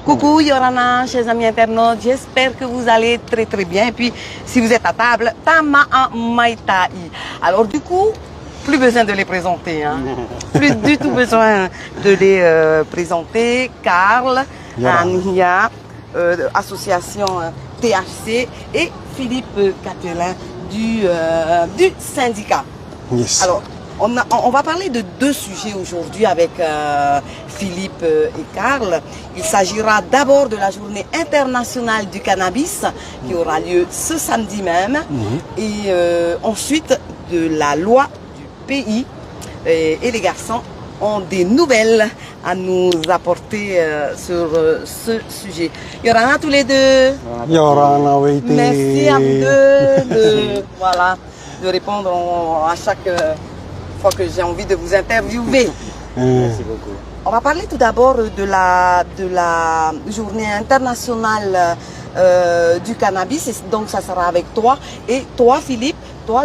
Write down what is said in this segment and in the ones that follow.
Coucou Yorana, chers amis internautes, j'espère que vous allez très très bien. Et puis, si vous êtes à table, Tama Maïtaï. Alors du coup, plus besoin de les présenter. Hein. Plus du tout besoin de les présenter. Karl, Ania, association THC et Philippe Catelin du syndicat. Yes. Alors, on va parler de deux sujets aujourd'hui avec Philippe et Karl. Il s'agira d'abord de la journée internationale du cannabis qui aura lieu ce samedi même et ensuite de la loi du pays. Et les garçons ont des nouvelles à nous apporter sur ce sujet. Yorana tous les deux. Yorana, oui. Merci à vous deux de répondre à chaque fois que j'ai envie de vous interviewer. Merci beaucoup. On va parler tout d'abord de la journée internationale du cannabis. Et donc ça sera avec toi. Et toi Philippe, toi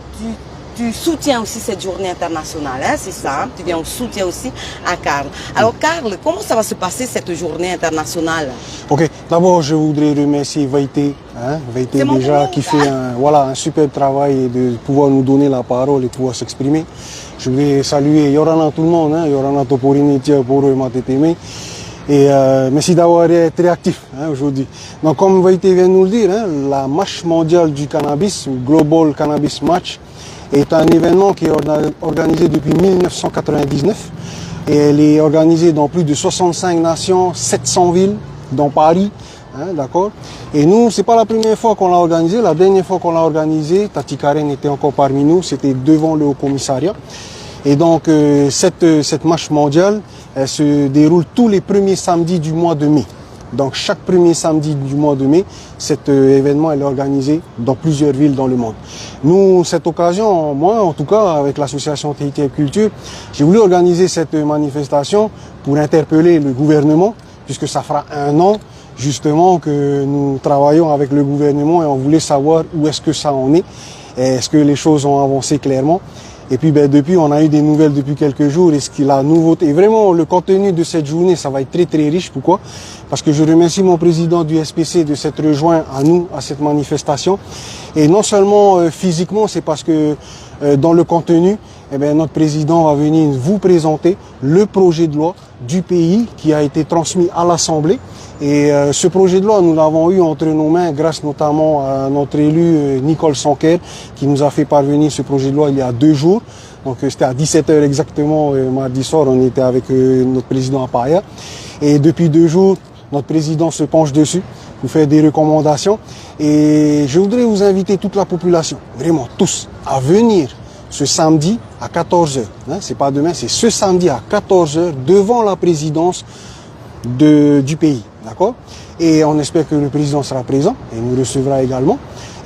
tu soutiens aussi cette journée internationale, hein, c'est ça, tu viens en soutien aussi à Karl. Alors Karl, comment ça va se passer cette journée internationale? Ok, d'abord je voudrais remercier Vaïté, Vaïté déjà qui fait un super travail de pouvoir nous donner la parole et pouvoir s'exprimer. Je voudrais saluer Yorana tout le monde, Yorana Toporini, pour Matétémé. Et merci d'avoir été très actif aujourd'hui. Donc comme Vaïté vient de nous le dire, la marche mondiale du cannabis, Global Cannabis March, est un événement qui est organisé depuis 1999 et elle est organisée dans plus de 65 nations, 700 villes, dont Paris, d'accord. Et nous, c'est pas la première fois qu'on l'a organisé. La dernière fois qu'on l'a organisé, Tati Karen était encore parmi nous, c'était devant le Haut-Commissariat. Et donc cette marche mondiale, elle se déroule tous les premiers samedis du mois de mai. Donc chaque premier samedi du mois de mai, cet événement est organisé dans plusieurs villes dans le monde. Nous, cette occasion, moi en tout cas, avec l'association THC Culture, j'ai voulu organiser cette manifestation pour interpeller le gouvernement, puisque ça fera 1 an justement que nous travaillons avec le gouvernement et on voulait savoir où est-ce que ça en est, est-ce que les choses ont avancé clairement. Et puis depuis, on a eu des nouvelles depuis quelques jours. Et ce qui la nouveauté, et vraiment le contenu de cette journée, ça va être très très riche. Pourquoi? Parce que je remercie mon président du SPC de s'être rejoint à nous, à cette manifestation. Et non seulement physiquement, c'est parce que dans le contenu, notre président va venir vous présenter le projet de loi du pays qui a été transmis à l'Assemblée. Et ce projet de loi, nous l'avons eu entre nos mains grâce notamment à notre élu Nicole Sanker qui nous a fait parvenir ce projet de loi il y a 2 jours. Donc c'était à 17h exactement mardi soir, on était avec notre président à Paia. Et depuis 2 jours, notre président se penche dessus, nous fait des recommandations. Et je voudrais vous inviter toute la population, vraiment tous, à venir ce samedi à 14h. C'est pas demain, c'est ce samedi à 14h devant la présidence du pays. D'accord? Et on espère que le président sera présent et nous recevra également.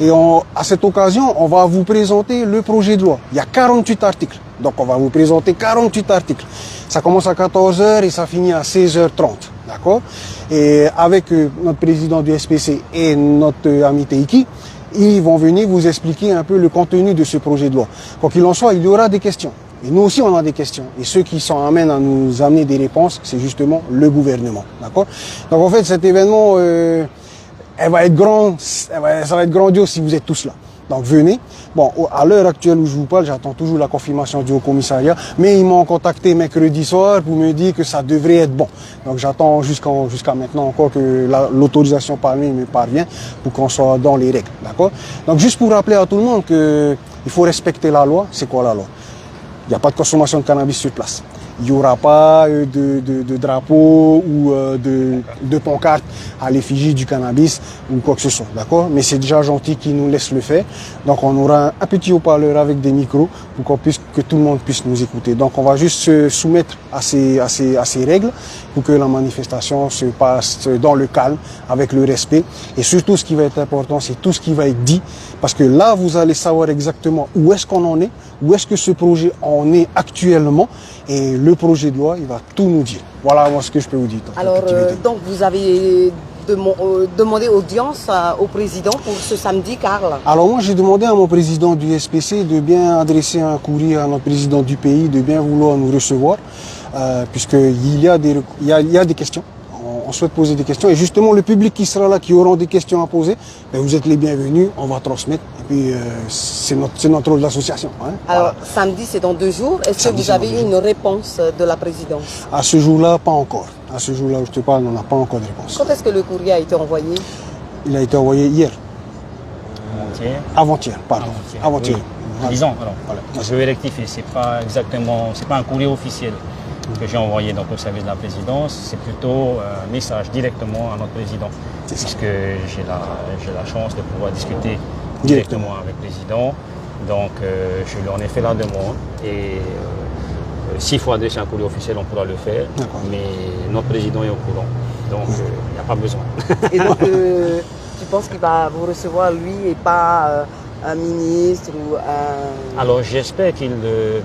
Et à cette occasion, on va vous présenter le projet de loi. Il y a 48 articles. Donc on va vous présenter 48 articles. Ça commence à 14h et ça finit à 16h30. D'accord? Et avec notre président du SPC et notre ami Teiki, ils vont venir vous expliquer un peu le contenu de ce projet de loi. Quoi qu'il en soit, il y aura des questions. Et nous aussi, on a des questions. Et ceux qui s'en amènent à nous amener des réponses, c'est justement le gouvernement. D'accord? Donc en fait, cet événement, ça va être grandiose si vous êtes tous là. Donc venez. Bon, à l'heure actuelle où je vous parle, j'attends toujours la confirmation du Haut-Commissariat. Mais ils m'ont contacté mercredi soir pour me dire que ça devrait être bon. Donc j'attends jusqu'à maintenant encore que l'autorisation par lui me parvienne pour qu'on soit dans les règles. D'accord? Donc juste pour rappeler à tout le monde qu'il faut respecter la loi. C'est quoi la loi? Il n'y a pas de consommation de cannabis sur place. Il n'y aura pas de drapeau ou de pancarte à l'effigie du cannabis ou quoi que ce soit, d'accord? Mais c'est déjà gentil qu'ils nous laissent le faire. Donc on aura un petit haut-parleur avec des micros pour que tout le monde puisse nous écouter. Donc on va juste se soumettre à ces règles pour que la manifestation se passe dans le calme, avec le respect. Et surtout ce qui va être important, c'est tout ce qui va être dit. Parce que là, vous allez savoir exactement où est-ce qu'on en est, où est-ce que ce projet en est actuellement. Et le projet de loi, il va tout nous dire. Voilà moi ce que je peux vous dire. Alors, donc vous avez demandé audience au président pour ce samedi, Karl? Alors moi, j'ai demandé à mon président du SPC de bien adresser un courrier à notre président du pays, de bien vouloir nous recevoir, puisqu'il y a des questions. on souhaite poser des questions. Et justement, le public qui sera là, qui auront des questions à poser, ben, vous êtes les bienvenus, on va transmettre. Et puis, c'est notre rôle d'association. Hein. Alors, samedi, c'est dans 2 jours. Est-ce que vous avez eu une réponse de la présidence? À ce jour-là, pas encore. À ce jour-là où je te parle, on n'a pas encore de réponse. Quand est-ce que le courrier a été envoyé? Il a été envoyé hier. Avant-hier, pardon. Avant-hier. Oui. Disons, alors, voilà. Je vais rectifier, c'est pas un courrier officiel que j'ai envoyé donc, au service de la présidence, c'est plutôt un message directement à notre président, puisque j'ai la chance de pouvoir discuter directement avec le président. Donc, je lui en ai fait la demande et s'il faut adresser un courrier officiel, on pourra le faire, mais notre président est au courant, donc il n'y a pas besoin. Et donc, tu penses qu'il va vous recevoir lui et pas un ministre ou un... Alors j'espère qu'il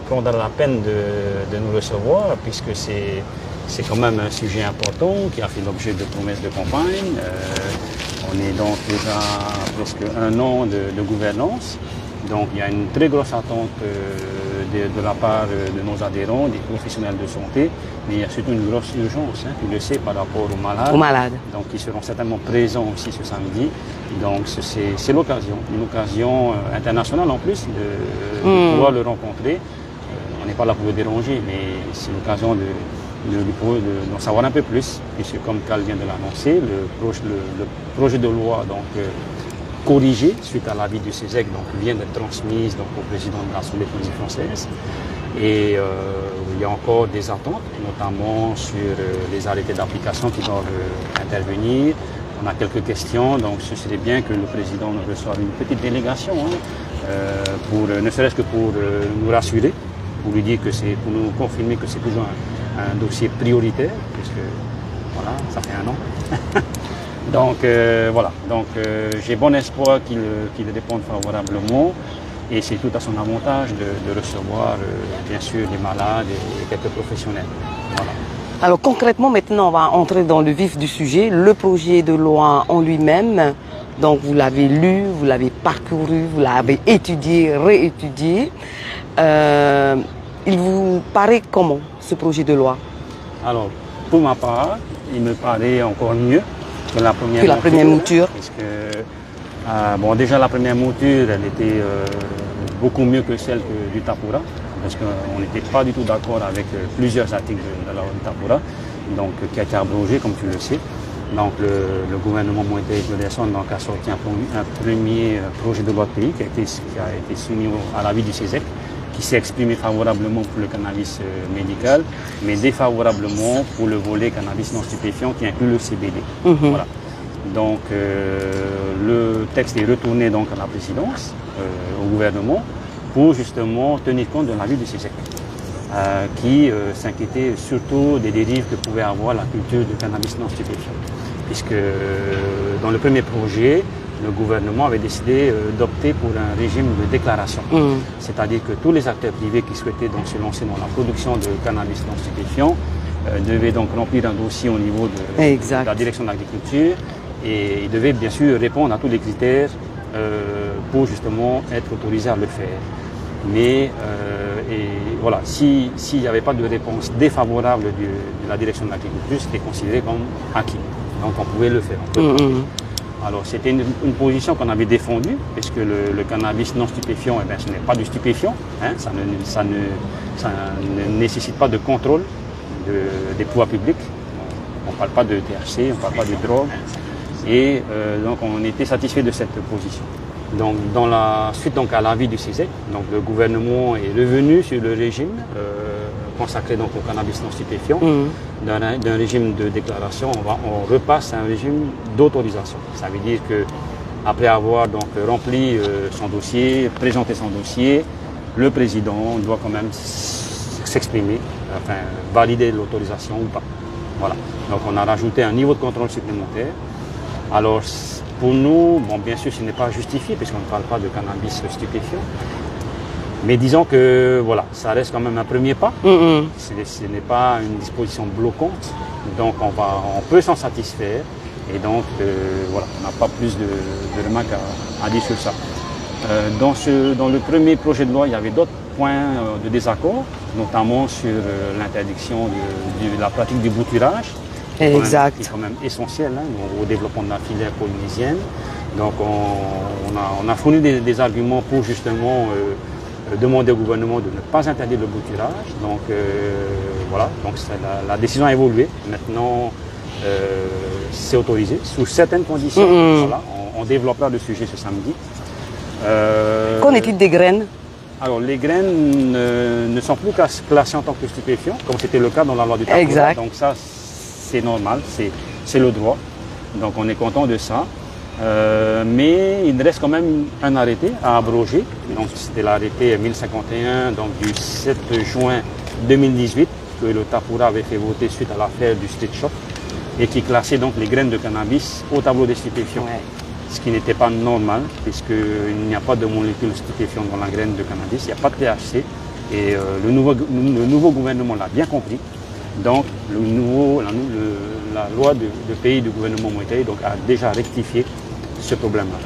prendra la peine de nous recevoir, puisque c'est quand même un sujet important qui a fait l'objet de promesses de campagne. On est donc déjà presque 1 an de gouvernance. Donc il y a une très grosse attente de la part de nos adhérents, des professionnels de santé, mais il y a surtout une grosse urgence, hein, tu le sais, par rapport aux malades. Donc ils seront certainement présents aussi ce samedi. Donc c'est l'occasion, une occasion internationale en plus de pouvoir le rencontrer. On n'est pas là pour le déranger, mais c'est l'occasion d'en savoir un peu plus, puisque comme Carl vient de l'annoncer, le projet de loi donc, corrigé suite à l'avis du CESEC vient d'être transmise donc, au président de l'Assemblée politique française. Et il y a encore des attentes, notamment sur les arrêtés d'application qui doivent intervenir. On a quelques questions, donc ce serait bien que le président nous reçoive une petite délégation, ne serait-ce que pour nous rassurer, pour lui dire que pour nous confirmer que c'est toujours un dossier prioritaire, puisque voilà, ça fait 1 an. Donc voilà, j'ai bon espoir qu'il réponde favorablement et c'est tout à son avantage de recevoir bien sûr des malades et quelques professionnels. Voilà. Alors concrètement, maintenant, on va entrer dans le vif du sujet. Le projet de loi en lui-même, donc vous l'avez lu, vous l'avez parcouru, vous l'avez étudié, réétudié. Il vous paraît comment, ce projet de loi? Alors, pour ma part, il me paraît encore mieux que la première mouture. Puisque, bon, déjà, la première mouture, elle était beaucoup mieux que celle du Tapura, parce qu'on n'était pas du tout d'accord avec plusieurs articles de la loi du Tapura, donc, qui a été abrogé, comme tu le sais. Donc, le gouvernement Moïse Jodeson a sorti un premier projet de loi de pays qui a été soumis à l'avis du CESEC, qui s'est exprimé favorablement pour le cannabis médical, mais défavorablement pour le volet cannabis non stupéfiant qui inclut le CBD. Voilà. Donc le texte est retourné donc à la présidence, au gouvernement, pour justement tenir compte de l'avis du CESEC, qui s'inquiétait surtout des dérives que pouvait avoir la culture du cannabis non stupéfiant. Puisque dans le premier projet, le gouvernement avait décidé d'opter pour un régime de déclaration. C'est-à-dire que tous les acteurs privés qui souhaitaient donc se lancer dans la production de cannabis non stupéfiant devaient donc remplir un dossier au niveau de la direction de l'agriculture et ils devaient bien sûr répondre à tous les critères pour justement être autorisés à le faire. Mais voilà, s'il n'y avait pas de réponse défavorable de la direction de l'agriculture, c'était considéré comme acquis. Donc on pouvait le faire. Alors c'était une position qu'on avait défendue, puisque le cannabis non stupéfiant, ce n'est pas du stupéfiant, hein, ça ne nécessite pas de contrôle des pouvoirs publics. On ne parle pas de THC, on ne parle pas de drogue. Et donc on était satisfait de cette position. Donc dans la suite donc, à l'avis du CESEC, donc le gouvernement est revenu sur le régime consacré donc, au cannabis non stupéfiant. D'un régime de déclaration, on repasse à un régime d'autorisation. Ça veut dire que après avoir donc rempli son dossier, présenté son dossier, le président doit quand même s'exprimer, enfin valider l'autorisation ou pas. Voilà. Donc on a rajouté un niveau de contrôle supplémentaire. Alors pour nous, bon, bien sûr ce n'est pas justifié puisqu'on ne parle pas de cannabis stupéfiant. Mais disons que voilà, ça reste quand même un premier pas. Ce n'est pas une disposition bloquante, donc on peut s'en satisfaire. Et donc voilà, on n'a pas plus de remarques à dire sur ça. Dans le premier projet de loi, il y avait d'autres points de désaccord, notamment sur l'interdiction de la pratique du bouturage, Exact. Qui est quand même essentiel hein, au développement de la filière polynésienne. Donc on a fourni des arguments pour justement demander au gouvernement de ne pas interdire le bouturage. Donc voilà, donc la décision a évolué. Maintenant, c'est autorisé sous certaines conditions. Voilà, on développera le sujet ce samedi. Qu'en est-il des graines? Alors les graines ne sont plus classées en tant que stupéfiants, comme c'était le cas dans la loi du Tapura. Exact. Donc ça, c'est normal, c'est le droit. Donc on est content de ça. Mais il reste quand même un arrêté à abroger. Donc c'était l'arrêté 1051 donc, du 7 juin 2018 que le Tapura avait fait voter suite à l'affaire du street shop et qui classait donc les graines de cannabis au tableau des stupéfiants. Ouais. Ce qui n'était pas normal puisqu'il n'y a pas de molécules stupéfiantes dans la graine de cannabis, il n'y a pas de THC et le nouveau gouvernement l'a bien compris. Donc la loi de pays du gouvernement Moïtai a déjà rectifié ce problème-là.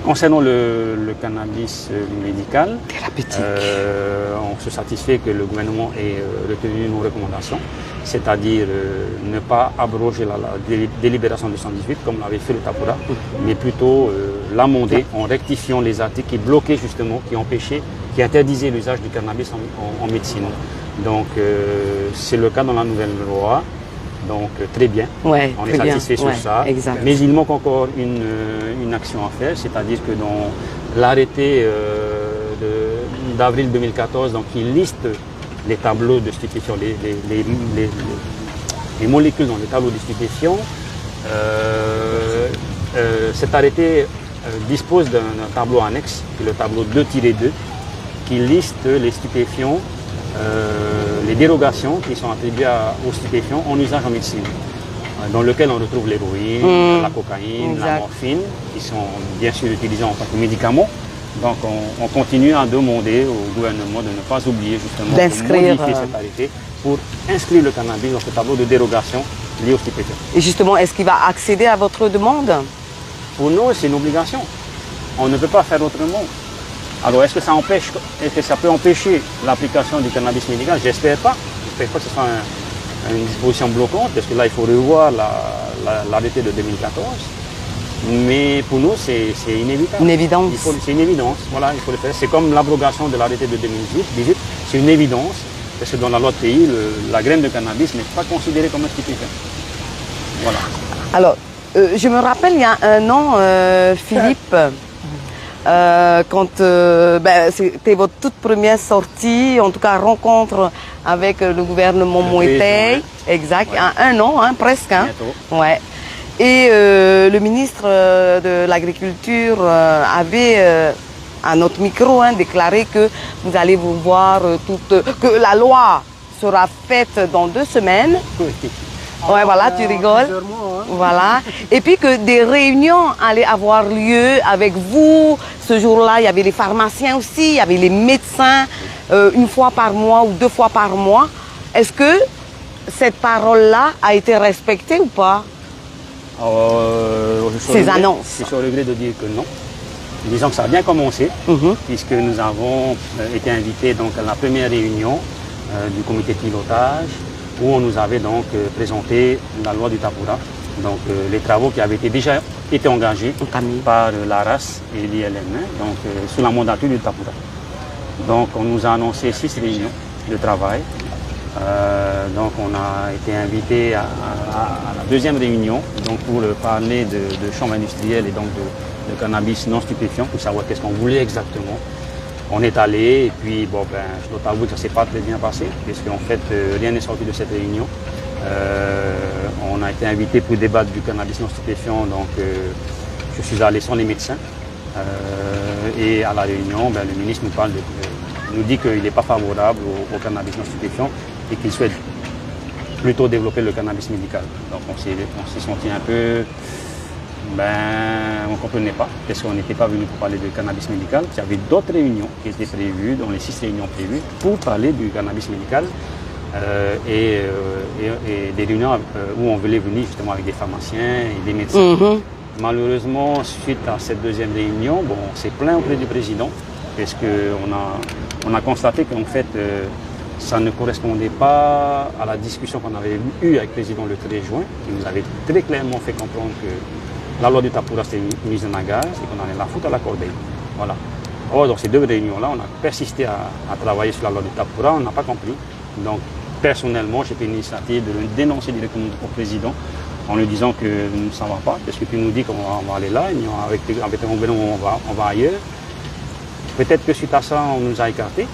Concernant le cannabis médical, on se satisfait que le gouvernement ait retenu nos recommandations, c'est-à-dire ne pas abroger la délibération de 118 comme l'avait fait le Tapura, mais plutôt l'amender en rectifiant les articles qui bloquaient justement, qui interdisaient l'usage du cannabis en médecine. Donc c'est le cas dans la nouvelle loi. Donc très bien, ouais, on est satisfait sur ça, exact. Mais il manque encore une action à faire, c'est-à-dire que dans l'arrêté d'avril 2014, donc, qui liste les tableaux de stupéfiants, les molécules dans les tableaux de stupéfiants, cet arrêté dispose d'un tableau annexe, qui est le tableau 2-2, qui liste les stupéfiants, les dérogations qui sont attribuées aux stupéfiants en usage en médecine, dans lequel on retrouve l'héroïne, la cocaïne, la morphine, qui sont bien sûr utilisés en tant que médicaments. Donc on continue à demander au gouvernement de ne pas oublier justement de modifier cet arrêté pour inscrire le cannabis dans ce tableau de dérogation lié aux stupéfiants. Et justement, est-ce qu'il va accéder à votre demande? Pour nous, c'est une obligation. On ne peut pas faire autrement. Alors, est-ce que ça peut empêcher l'application du cannabis médical? J'espère pas. J'espère pas que ce soit une disposition bloquante, parce que là, il faut revoir l'arrêté de 2014. Mais pour nous, c'est inévitable. Une évidence. C'est une évidence. Voilà, il faut le faire. C'est comme l'abrogation de l'arrêté de 2018. C'est une évidence, parce que dans la loi de pays, la graine de cannabis n'est pas considérée comme un stupéfiant. Voilà. Alors, je me rappelle, il y a un an, Philippe, quand c'était votre toute première sortie, en tout cas rencontre avec le gouvernement Moïtai, exact, il y a un an, hein, presque. Hein, ouais. Et le ministre de l'Agriculture avait, à notre micro, déclaré que vous allez vous voir que la loi sera faite dans 2 semaines. Ouais, voilà, tu rigoles. Mois, hein. Voilà. Et puis que des réunions allaient avoir lieu avec vous. Ce jour-là, il y avait les pharmaciens aussi, il y avait les médecins, 1 fois par mois ou 2 fois par mois. Est-ce que cette parole-là a été respectée ou pas? Ces annonces. Je suis au regret de dire que non. Disons que ça a bien commencé, puisque nous avons été invités donc, à la première réunion du comité de pilotage, où on nous avait donc présenté la loi du Tapura, donc les travaux qui avaient déjà été engagés par l'ARAS et l'ILM, donc sous la mandature du Tapura. Donc on nous a annoncé 6 réunions de travail. Donc on a été invité à la 2e réunion donc pour parler de chambre industrielle et donc de cannabis non stupéfiant, pour savoir qu'est-ce qu'on voulait exactement. On est allé et puis bon, je dois t'avouer que ça ne s'est pas très bien passé, puisqu'en fait rien n'est sorti de cette réunion. On a été invité pour débattre du cannabis non stupéfiant, donc je suis allé sans les médecins. Et à la réunion, le ministre nous dit qu'il n'est pas favorable au cannabis non stupéfiant et qu'il souhaite plutôt développer le cannabis médical. Donc on s'est senti un peu... on ne comprenait pas, parce qu'on n'était pas venu pour parler de cannabis médical. Il y avait d'autres réunions qui étaient prévues, dans les 6 réunions prévues, pour parler du cannabis médical et des réunions où on voulait venir justement avec des pharmaciens et des médecins. Malheureusement, suite à cette 2e réunion, on s'est plaint auprès du président, parce qu'on a constaté qu'en fait, ça ne correspondait pas à la discussion qu'on avait eue avec le président le 13 juin, qui nous avait très clairement fait comprendre que la loi du Tapura c'était une usine à gaz et qu'on allait la foutre à la corbeille. Voilà. Or, dans ces deux réunions-là, on a persisté à travailler sur la loi du Tapura, on n'a pas compris. Donc, personnellement, j'ai pris l'initiative de le dénoncer directement au président en lui disant que ça ne va pas, parce que tu nous dis qu'on va aller là, et avec un gouvernement, on va ailleurs. Peut-être que suite à ça, on nous a écartés.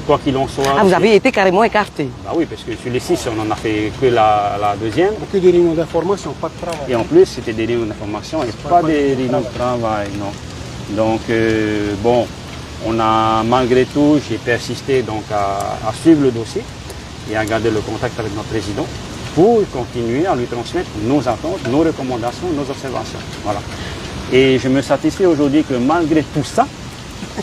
Quoi qu'il en soit. Ah, vous avez été carrément écarté? Bah oui, parce que sur les 6, on n'en a fait que la deuxième. Que des réunions d'information, pas de travail. Et en plus, c'était des réunions d'information et pas des réunions de travail, non. Donc, bon, on a, malgré tout, j'ai persisté donc à suivre le dossier et à garder le contact avec notre président pour continuer à lui transmettre nos attentes, nos recommandations, nos observations. Voilà. Et je me satisfais aujourd'hui que malgré tout ça,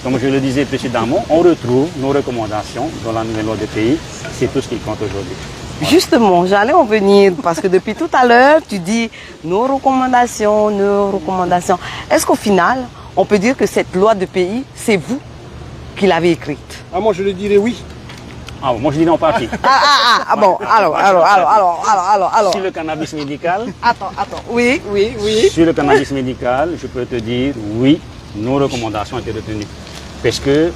comme je le disais précédemment, on retrouve nos recommandations dans la nouvelle loi du pays. C'est tout ce qui compte aujourd'hui. Voilà. Justement, j'allais en venir parce que depuis tout à l'heure, tu dis nos recommandations, nos recommandations. Est-ce qu'au final, on peut dire que cette loi de pays, c'est vous qui l'avez écrite? Ah, moi je le dirais oui. Ah, moi je dirais en partie. Bon, alors. Sur le cannabis médical. Attends, oui. Sur le cannabis médical, je peux te dire oui, nos recommandations ont été retenues. Parce que,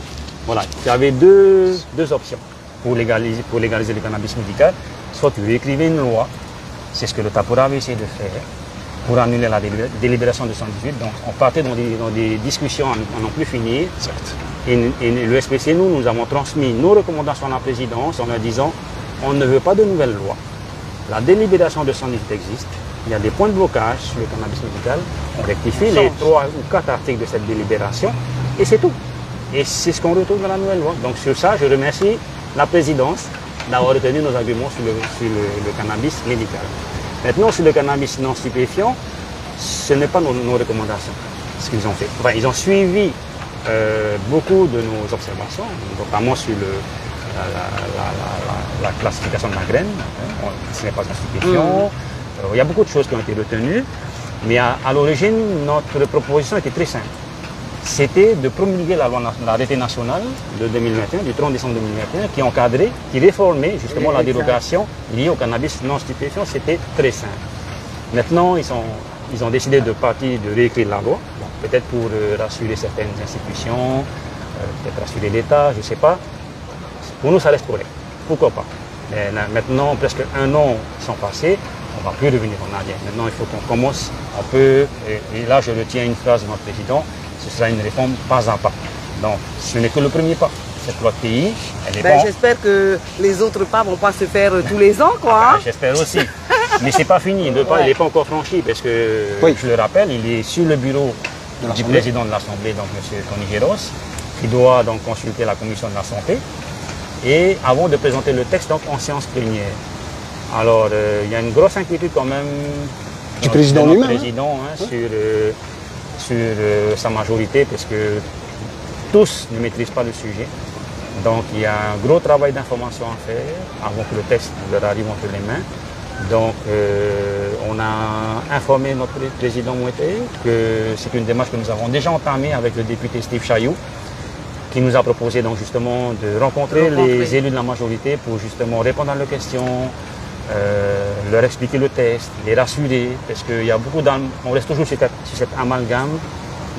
voilà, tu avais deux options pour légaliser le cannabis médical. Soit tu écrivais une loi, c'est ce que le Tapura avait essayé de faire, pour annuler la délibération de 118. Donc on partait dans des discussions à n'en plus finir. Et le SPC, nous avons transmis nos recommandations à la présidence en leur disant on ne veut pas de nouvelles lois. La délibération de 118 existe. Il y a des points de blocage sur le cannabis médical. On rectifie les 3 ou 4 articles de cette délibération et c'est tout. Et c'est ce qu'on retrouve dans la nouvelle loi. Donc sur ça, je remercie la présidence d'avoir retenu nos arguments sur le cannabis médical. Maintenant, sur le cannabis non stupéfiant, ce n'est pas nos recommandations, ce qu'ils ont fait. Enfin, ils ont suivi beaucoup de nos observations, notamment sur la classification de la graine. Ce n'est pas un stupéfiant. Il y a beaucoup de choses qui ont été retenues, mais à l'origine, notre proposition était très simple. C'était de promulguer l'arrêté national de 2021, du 30 décembre 2021, qui encadrait, qui réformait justement la dérogation liée au cannabis non stupéfiant. C'était très simple. Maintenant, ils ont décidé de partir, de réécrire la loi, bon, peut-être pour rassurer certaines institutions, peut-être rassurer l'État, je ne sais pas. Pour nous, ça reste correct. Pourquoi pas? Mais maintenant, presque 1 an sont passés, on ne va plus revenir en arrière. Maintenant, il faut qu'on commence un peu, et là, je retiens une phrase de notre président, ce sera une réforme pas à pas. Donc, ce n'est que le premier pas. Cette loi de pays, elle est bonne. J'espère que les autres pas ne vont pas se faire tous les ans, quoi. J'espère aussi. Mais ce n'est pas fini. Le pas, il n'est pas encore franchi, parce que, je le rappelle, il est sur le bureau du président de l'Assemblée, donc M. Tony Géros, qui doit donc consulter la commission de la santé, et avant de présenter le texte donc, en séance plénière. Alors, il y a une grosse inquiétude quand même du président lui-même, sur sa majorité, parce que tous ne maîtrisent pas le sujet. Donc il y a un gros travail d'information à faire avant que le texte leur arrive entre les mains. Donc on a informé notre président Mouetté que c'est une démarche que nous avons déjà entamée avec le député Steve Chailloux, qui nous a proposé donc justement de rencontrer les élus de la majorité pour justement répondre à leurs questions, leur expliquer le texte, les rassurer, parce qu'il y a beaucoup on reste toujours sur cet amalgame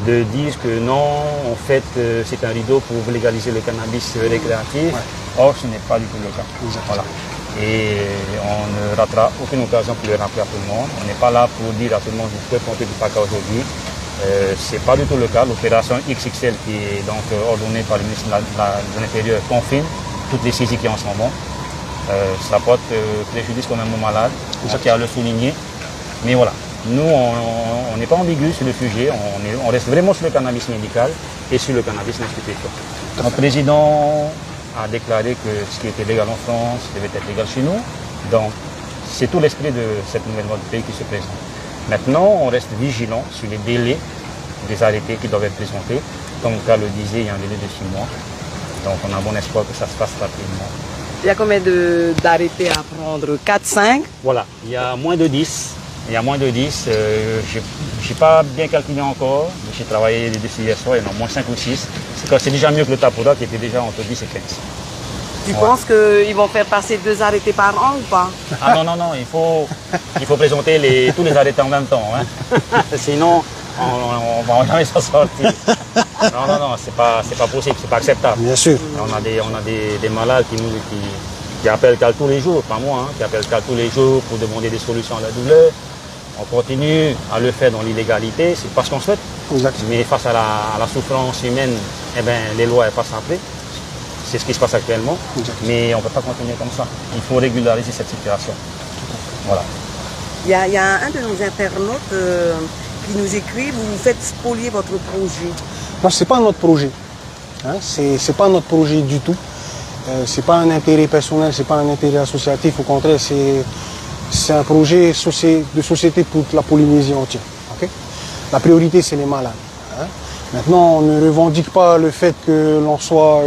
de dire que non, en fait, c'est un rideau pour légaliser le cannabis récréatif. Or, ce n'est pas du tout le cas. Voilà. Et on ne ratera aucune occasion pour le rappeler à tout le monde. On n'est pas là pour dire à tout le monde, vous pouvez compter du PACA aujourd'hui. Ce n'est pas du tout le cas. L'opération XXL qui est donc ordonnée par le ministre de l'Intérieur confirme toutes les saisies qui en sont bonnes. Ça porte préjudice quand même aux malades, je tiens à le souligner. Mais voilà, nous on n'est pas ambigu sur le sujet, on reste vraiment sur le cannabis médical et sur le cannabis non stupéfiant. Notre président a déclaré que ce qui était légal en France devait être légal chez nous. Donc c'est tout l'esprit de cette nouvelle loi du pays qui se présente. Maintenant, on reste vigilant sur les délais des arrêtés qui doivent être présentés. Comme le cas le disait, il y a un délai de 6 mois. Donc on a bon espoir que ça se fasse rapidement. Il y a combien d'arrêtés à prendre? 4, 5? Voilà, il y a moins de 10. Il y a moins de 10. Je n'ai pas bien calculé encore. J'ai travaillé dessus hier soir, il y en a moins 5 ou 6. C'est déjà mieux que le Tapura qui était déjà entre 10 et 15. Tu penses qu'ils vont faire passer 2 arrêtés par an ou pas? Ah non, il faut présenter tous les arrêtés en même temps. Hein. Sinon, on ne va jamais s'en sortir. Non, c'est pas possible, c'est pas acceptable. Bien sûr. On a des malades qui appellent CAL tous les jours, pas moi, hein, qui appellent CAL tous les jours pour demander des solutions à la douleur. On continue à le faire dans l'illégalité, c'est pas ce qu'on souhaite. Exactement. Mais face à la souffrance humaine, eh ben, les lois passent après. C'est ce qui se passe actuellement. Exactement. Mais on ne peut pas continuer comme ça. Il faut régulariser cette situation. Voilà. Il y a un de nos internautes qui nous écrit, vous faites spolier votre projet. Non, ce n'est pas notre projet. Hein? C'est pas notre projet du tout. Ce n'est pas un intérêt personnel, ce n'est pas un intérêt associatif. Au contraire, c'est un projet de société pour la Polynésie entière. Okay? La priorité, c'est les malades. Hein? Maintenant, on ne revendique pas le fait que l'on soit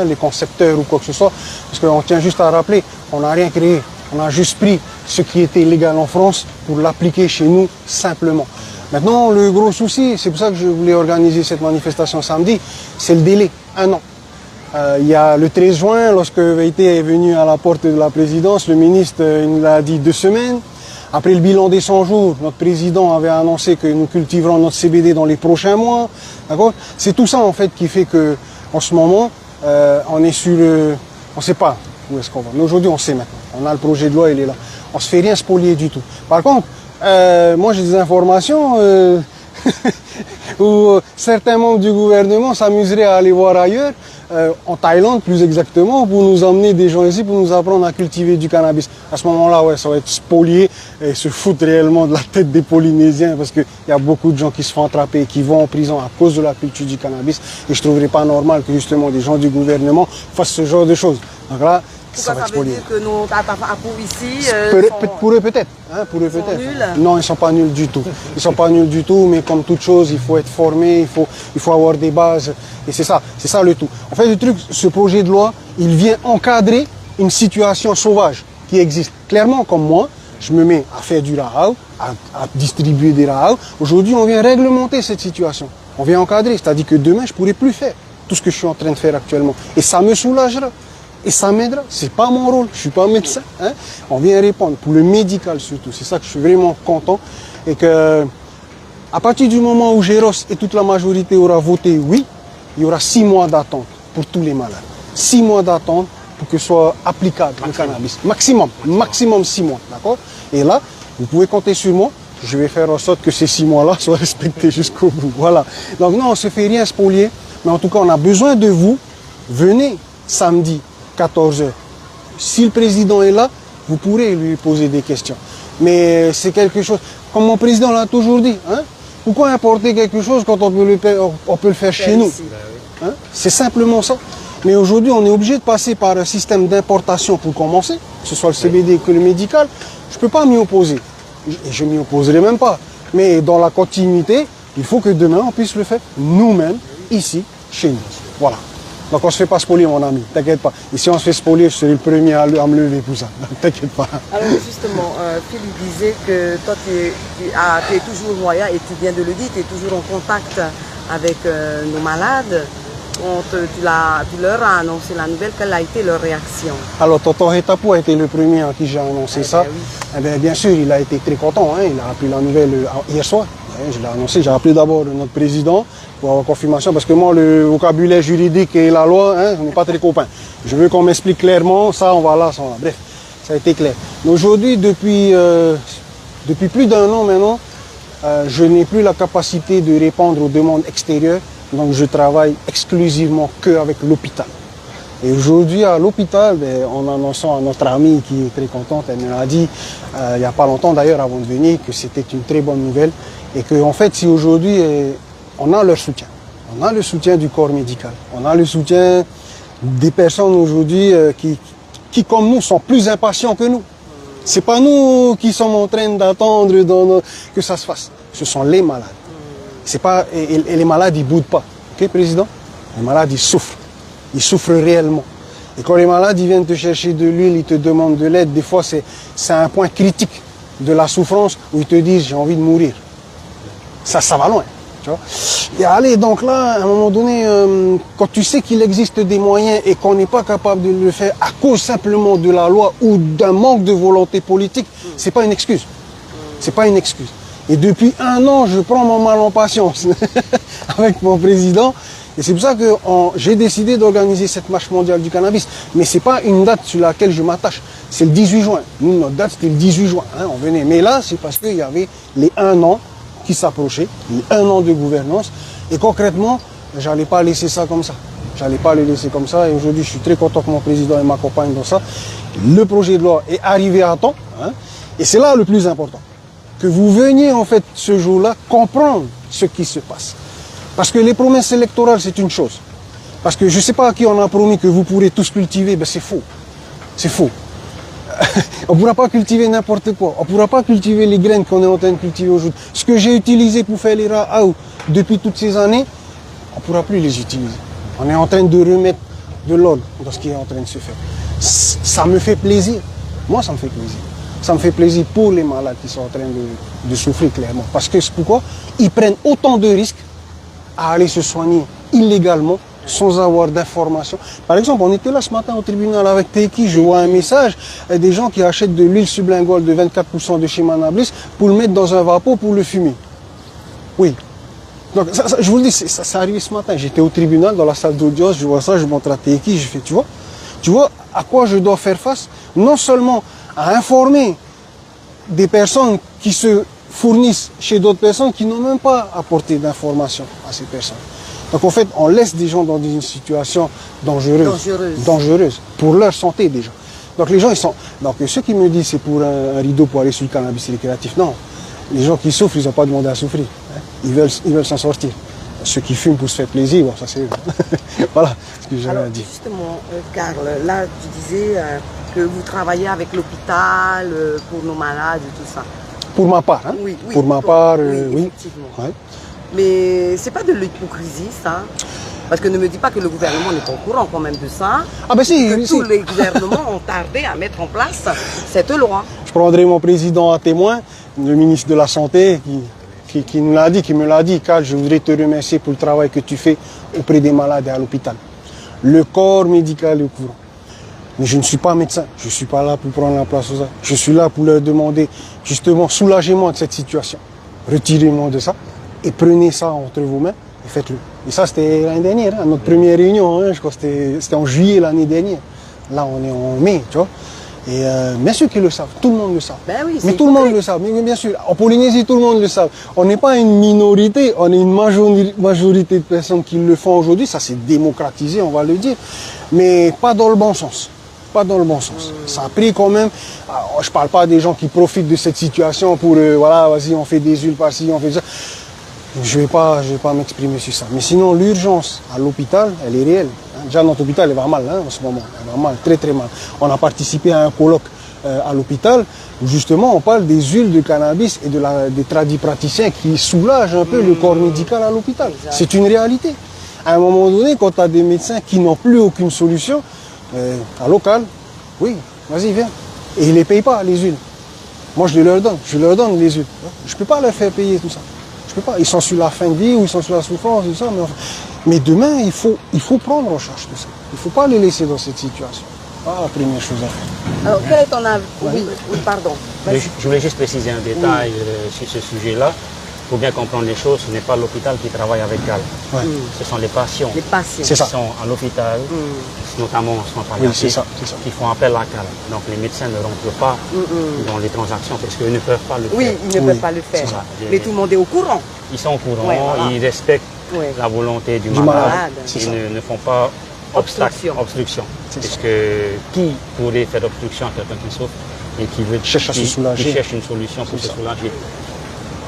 les concepteurs ou quoi que ce soit, parce qu'on tient juste à rappeler, on n'a rien créé. On a juste pris ce qui était légal en France pour l'appliquer chez nous simplement. Maintenant, le gros souci, c'est pour ça que je voulais organiser cette manifestation samedi, c'est le délai, 1 an. Il y a le 13 juin, lorsque Veïté est venu à la porte de la présidence, le ministre il nous a dit 2 semaines. Après le bilan des 100 jours, notre président avait annoncé que nous cultiverons notre CBD dans les prochains mois. D'accord ? C'est tout ça en fait qui fait que, en ce moment, on est sur le, on ne sait pas où est-ce qu'on va. Mais aujourd'hui, on sait maintenant. On a le projet de loi, il est là. On se fait rien spolier du tout. Par contre, moi j'ai des informations où certains membres du gouvernement s'amuseraient à aller voir ailleurs, en Thaïlande plus exactement, pour nous emmener des gens ici, pour nous apprendre à cultiver du cannabis. À ce moment-là, ouais, ça va être spolié et se foutre réellement de la tête des Polynésiens, parce qu'il y a beaucoup de gens qui se font attraper et qui vont en prison à cause de la culture du cannabis. Et je ne trouverais pas normal que justement des gens du gouvernement fassent ce genre de choses. Donc là, ça va être spolié. Pourquoi ça veut dire que nos tatapapous ici pour eux peut-être. Hein, pour eux peut-être. Nuls? Non, ils ne sont pas nuls du tout. Ils ne sont pas nuls du tout, mais comme toute chose, il faut être formé, il faut avoir des bases. Et c'est ça le tout. En fait, le truc, ce projet de loi, il vient encadrer une situation sauvage qui existe. Clairement, comme moi, je me mets à faire du rahao, à distribuer des rahao. Aujourd'hui, on vient réglementer cette situation. On vient encadrer, c'est-à-dire que demain, je ne pourrai plus faire tout ce que je suis en train de faire actuellement. Et ça me soulagera. Et ça m'aidera. C'est pas mon rôle. Je suis pas médecin. Hein. On vient répondre pour le médical surtout. C'est ça que je suis vraiment content. Et que, à partir du moment où Géros et toute la majorité aura voté oui, il y aura 6 mois d'attente pour tous les malades. 6 mois d'attente pour que soit applicable le cannabis. Maximum 6 mois. D'accord? Et là, vous pouvez compter sur moi. Je vais faire en sorte que ces 6 mois-là soient respectés jusqu'au bout. Voilà. Donc non, on ne se fait rien spolier. Mais en tout cas, on a besoin de vous. Venez samedi. 14h. Si le président est là, vous pourrez lui poser des questions. Mais c'est quelque chose, comme mon président l'a toujours dit, hein, pourquoi importer quelque chose quand on peut le faire chez nous, hein? C'est simplement ça. Mais aujourd'hui, on est obligé de passer par un système d'importation pour commencer, que ce soit le CBD que le médical. Je ne peux pas m'y opposer. Et je ne m'y opposerai même pas. Mais dans la continuité, il faut que demain, on puisse le faire nous-mêmes, ici, chez nous. Voilà. Donc on ne se fait pas spolier, mon ami, t'inquiète pas. Et si on se fait spolier, je serai le premier à me lever pour ça, t'inquiète pas. Alors justement, Philippe disait que toi tu es toujours loyal, et tu viens de le dire, tu es toujours en contact avec nos malades. Tu leur as annoncé la nouvelle, quelle a été leur réaction? Alors Tonton Hetapou a été le premier à qui j'ai annoncé ça. Ben oui. Eh bien sûr, il a été très content, hein. Il a appris la nouvelle hier soir. Je l'ai annoncé, j'ai appelé d'abord notre président pour avoir confirmation, parce que moi, le vocabulaire juridique et la loi, hein, on n'est pas très copains. Je veux qu'on m'explique clairement, ça on va là, ça on va. Bref, ça a été clair. Mais aujourd'hui, depuis plus d'1 an maintenant, je n'ai plus la capacité de répondre aux demandes extérieures, donc je travaille exclusivement qu'avec l'hôpital. Et aujourd'hui, à l'hôpital, en annonçant à notre amie qui est très contente, elle me l'a dit, il n'y a pas longtemps d'ailleurs avant de venir, que c'était une très bonne nouvelle. Et qu'en fait, si aujourd'hui, on a leur soutien, on a le soutien du corps médical, on a le soutien des personnes aujourd'hui qui, comme nous, sont plus impatients que nous. Ce n'est pas nous qui sommes en train d'attendre que ça se fasse. Ce sont les malades. C'est pas, et les malades, ils ne boudent pas. Ok, Président? Les malades, ils souffrent. Ils souffrent réellement. Et quand les malades ils viennent te chercher de l'huile, ils te demandent de l'aide, des fois, c'est un point critique de la souffrance où ils te disent « j'ai envie de mourir ». Ça va loin. Tu vois. Et allez, donc là, à un moment donné, quand tu sais qu'il existe des moyens et qu'on n'est pas capable de le faire à cause simplement de la loi ou d'un manque de volonté politique, c'est pas une excuse. C'est pas une excuse. Et depuis 1 an, je prends mon mal en patience avec mon président. Et c'est pour ça que j'ai décidé d'organiser cette marche mondiale du cannabis. Mais c'est pas une date sur laquelle je m'attache. C'est le 18 juin. Nous, notre date, c'était le 18 juin. Hein, on venait. Mais là, c'est parce qu'il y avait les 1 an qui s'approchaient, les 1 an de gouvernance. Et concrètement, j'allais pas laisser ça comme ça. J'allais pas le laisser comme ça. Et aujourd'hui, je suis très content que mon président m'accompagne dans ça. Le projet de loi est arrivé à temps. Hein, et c'est là le plus important. Que vous veniez, en fait, ce jour-là, comprendre ce qui se passe. Parce que les promesses électorales, c'est une chose. Parce que je ne sais pas à qui on a promis que vous pourrez tous cultiver, ben c'est faux. C'est faux. On ne pourra pas cultiver n'importe quoi. On ne pourra pas cultiver les graines qu'on est en train de cultiver aujourd'hui. Ce que j'ai utilisé pour faire les ra'aou depuis toutes ces années, on ne pourra plus les utiliser. On est en train de remettre de l'ordre dans ce qui est en train de se faire. Ça me fait plaisir. Moi, ça me fait plaisir. Ça me fait plaisir pour les malades qui sont en train de souffrir clairement. Parce que pourquoi ils prennent autant de risques à aller se soigner illégalement sans avoir d'informations. Par exemple, on était là ce matin au tribunal avec Teki, je vois un message des gens qui achètent de l'huile sublinguale de 24% de chez Manablis pour le mettre dans un vapeau pour le fumer. Oui. Donc, je vous le dis, ça arrivé ce matin. J'étais au tribunal, dans la salle d'audience, je vois ça, je montre à Teki, je fais, tu vois à quoi je dois faire face? Non seulement à informer des personnes qui se fournissent chez d'autres personnes qui n'ont même pas apporté d'informations à ces personnes. Donc en fait, on laisse des gens dans une situation dangereuse pour leur santé déjà. Donc les gens, ils sont... Donc ceux qui me disent c'est pour un rideau pour aller sur le cannabis récréatif, non. Les gens qui souffrent, ils n'ont pas demandé à souffrir. Hein. Ils veulent s'en sortir. Ceux qui fument pour se faire plaisir, bon, ça c'est... Voilà ce que j'avais à dire. Justement, Karl, là tu disais que vous travaillez avec l'hôpital pour nos malades et tout ça. Pour ma part, hein? Oui, pour ma part, oui. Effectivement. Ouais. Mais c'est pas de l'hypocrisie, ça. Parce que ne me dis pas que le gouvernement n'est pas au courant quand même de ça. Ah ben si, que tous les gouvernements ont tardé à mettre en place cette loi. Je prendrai mon président à témoin, le ministre de la Santé, qui nous l'a dit, qui me l'a dit. Karl, je voudrais te remercier pour le travail que tu fais auprès des malades et à l'hôpital. Le corps médical est au courant. Mais je ne suis pas médecin, je ne suis pas là pour prendre la place aux autres. Je suis là pour leur demander justement soulagez-moi de cette situation. Retirez-moi de ça et prenez ça entre vos mains et faites-le. Et ça, c'était l'année dernière, hein, notre première réunion, hein, je crois que c'était en juillet l'année dernière. Là, on est en mai, tu vois. Et bien sûr qu'ils le savent, tout le monde le sait. Ben oui, mais tout le monde le sait, mais bien sûr. En Polynésie, tout le monde le sait. On n'est pas une minorité, on est une majorité de personnes qui le font aujourd'hui. Ça s'est démocratisé, on va le dire. Mais pas dans le bon sens. Pas dans le bon sens. Ça a pris quand même... Alors, je ne parle pas des gens qui profitent de cette situation pour... voilà, vas-y, on fait des huiles par-ci, on fait ça. Je vais pas m'exprimer sur ça. Mais sinon, l'urgence à l'hôpital, elle est réelle. Déjà, notre hôpital, elle va mal hein, en ce moment. Elle va mal, très très mal. On a participé à un colloque à l'hôpital où justement on parle des huiles de cannabis et des tradipraticiens qui soulagent un peu le corps médical à l'hôpital. C'est une réalité. À un moment donné, quand tu as des médecins qui n'ont plus aucune solution, à local, oui, vas-y, viens. Et ils ne les payent pas, les huiles. Moi, je leur donne les huiles. Je ne peux pas leur faire payer tout ça. Je peux pas. Ils sont sur la fin de vie ou ils sont sur la souffrance, tout ça. Mais demain, il faut prendre en charge tout ça. Il ne faut pas les laisser dans cette situation. Ah, la première chose à faire. Alors, quel est ton avis? Oui, pardon. Je voulais juste préciser un détail sur ce sujet-là. Il faut bien comprendre les choses, ce n'est pas l'hôpital qui travaille avec Karl. Ouais. Ce sont les patients. Les patients. Qui sont à l'hôpital, notamment en soins palliatifs, qui font appel à Karl. Donc les médecins ne rentrent pas dans les transactions parce qu'ils ne peuvent pas le faire. Oui, ils ne peuvent pas le faire. Mais tout le monde est au courant. Ils sont au courant, voilà. Ils respectent la volonté du malade. Ils ne font pas obstruction. Parce que qui pourrait faire obstruction à quelqu'un qui souffre et qui veut cherche une solution pour se soulager?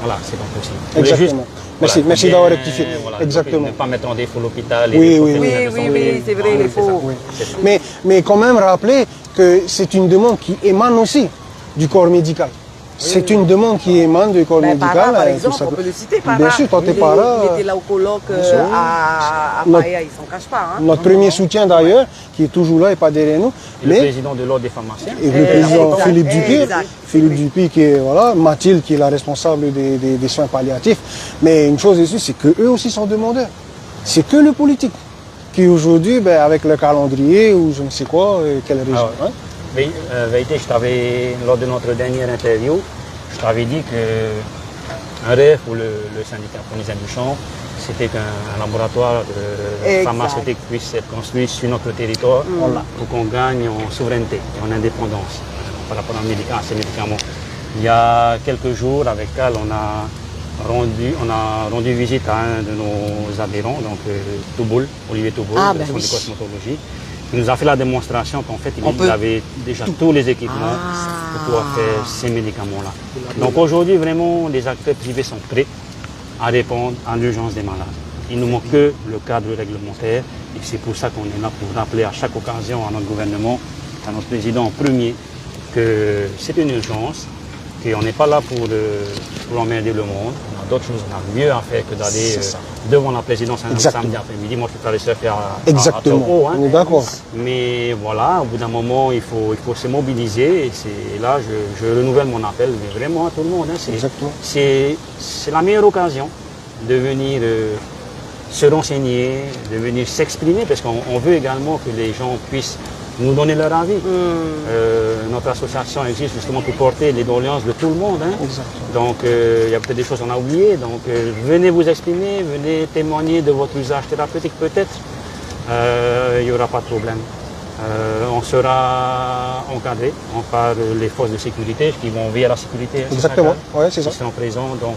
Voilà, c'est pas possible. Exactement. Merci, merci d'avoir rectifié. Voilà, exactement. Ne pas mettre en défaut l'hôpital. Oui, c'est vrai, les faux. Oui. Mais quand même rappeler que c'est une demande qui émane aussi du corps médical. C'est une demande qui émane de l'école médicale. Para, par exemple, on peut le citer. Para, bien sûr, quand t'es Para. Il était là au colloque à Paia, il s'en cache pas. Hein. Notre premier soutien d'ailleurs, qui est toujours là et pas derrière nous. Le président de l'ordre des pharmaciens. Et le président Philippe Dupuy. Philippe Dupuy qui est, voilà, Mathilde qui est la responsable des soins palliatifs. Mais une chose est sûre, c'est qu'eux aussi sont demandeurs. C'est que le politique qui aujourd'hui, avec le calendrier ou je ne sais quoi, quel régime. Ah ouais. Oui, vérité, lors de notre dernière interview, je t'avais dit qu'un rêve pour le syndicat Ponizien du Champ, c'était qu'un laboratoire pharmaceutique puisse être construit sur notre territoire pour qu'on gagne en souveraineté et en indépendance par rapport à ces médicaments. Il y a quelques jours, avec Cal, on a rendu visite à un de nos adhérents, donc Olivier Touboul, de Centre de cosmétologie. Il nous a fait la démonstration qu'en fait, il avait déjà tous les équipements pour pouvoir faire ces médicaments-là. Donc aujourd'hui, vraiment, les acteurs privés sont prêts à répondre à l'urgence des malades. Il ne nous manque que le cadre réglementaire et c'est pour ça qu'on est là pour rappeler à chaque occasion à notre gouvernement, à notre président en premier, que c'est une urgence, qu'on n'est pas là pour emmerder le monde. On a d'autres choses, on a mieux à faire que d'aller devant la présidence un samedi après-midi. Moi, je peux faire le faire à Toro, hein. On est d'accord. Mais voilà, au bout d'un moment, il faut se mobiliser. Et là, je renouvelle mon appel, mais vraiment à tout le monde. Hein. C'est la meilleure occasion de venir se renseigner, de venir s'exprimer, parce qu'on veut également que les gens puissent nous donner leur avis. Notre association existe justement pour porter les doléances de tout le monde. Hein. Donc il y a peut-être des choses qu'on a oubliées. Donc venez vous exprimer, venez témoigner de votre usage thérapeutique peut-être. Il n'y aura pas de problème. On sera encadré par les forces de sécurité qui vont veiller à la sécurité. Exactement, ouais, c'est ça. Ils sont présents, donc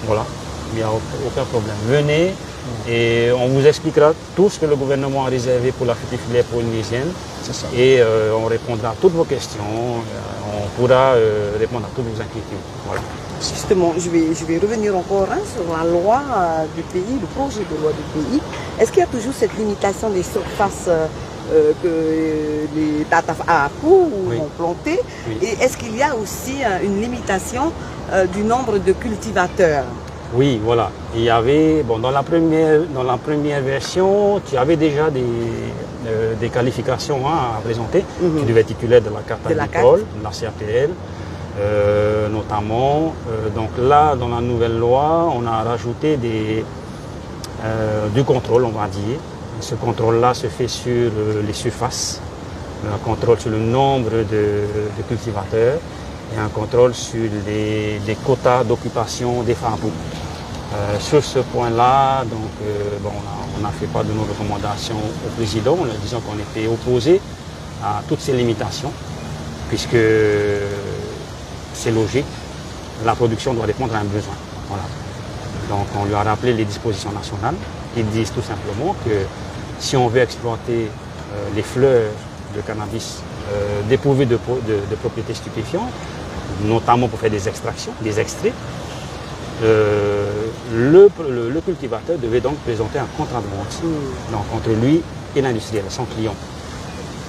voilà, il n'y a aucun problème. Venez. Et on vous expliquera tout ce que le gouvernement a réservé pour la future filière polynésienne. Et on répondra à toutes vos questions, on pourra répondre à toutes vos inquiétudes. Voilà. Justement, je vais revenir encore sur la loi du pays, le projet de loi du pays. Est-ce qu'il y a toujours cette limitation des surfaces que les Tata ont plantées? Et est-ce qu'il y a aussi une limitation du nombre de cultivateurs? Oui, voilà. Il y avait, dans la première version, tu avais déjà des qualifications à présenter. Tu devais être titulaire de la carte agricole, de la CAPL, notamment. Donc là, dans la nouvelle loi, on a rajouté du contrôle, on va dire. Ce contrôle-là se fait sur les surfaces, un contrôle sur le nombre de cultivateurs et un contrôle sur les quotas d'occupation des farmeaux. Sur ce point-là, on a fait part de nos recommandations au président, en lui disant qu'on était opposé à toutes ces limitations, puisque c'est logique, la production doit répondre à un besoin. Voilà. Donc on lui a rappelé les dispositions nationales qui disent tout simplement que si on veut exploiter les fleurs de cannabis dépourvues de propriétés stupéfiantes, notamment pour faire des extractions, des extraits, le cultivateur devait donc présenter un contrat de vente donc, entre lui et l'industriel, son client.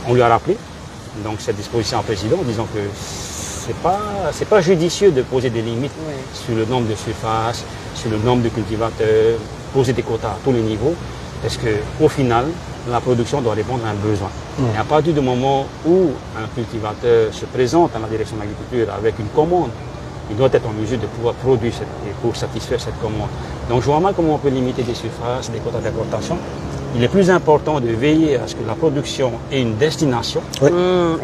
On lui a rappelé donc, cette disposition au président en disant que c'est pas judicieux de poser des limites sur le nombre de surfaces, sur le nombre de cultivateurs, poser des quotas à tous les niveaux, parce qu'au final, la production doit répondre à un besoin. Et à partir du moment où un cultivateur se présente à la direction de l'agriculture avec une commande, il doit être en mesure de pouvoir produire pour satisfaire cette commande. Donc je vois mal comment on peut limiter des surfaces, des quotas d'importation. Il est plus important de veiller à ce que la production ait une destination.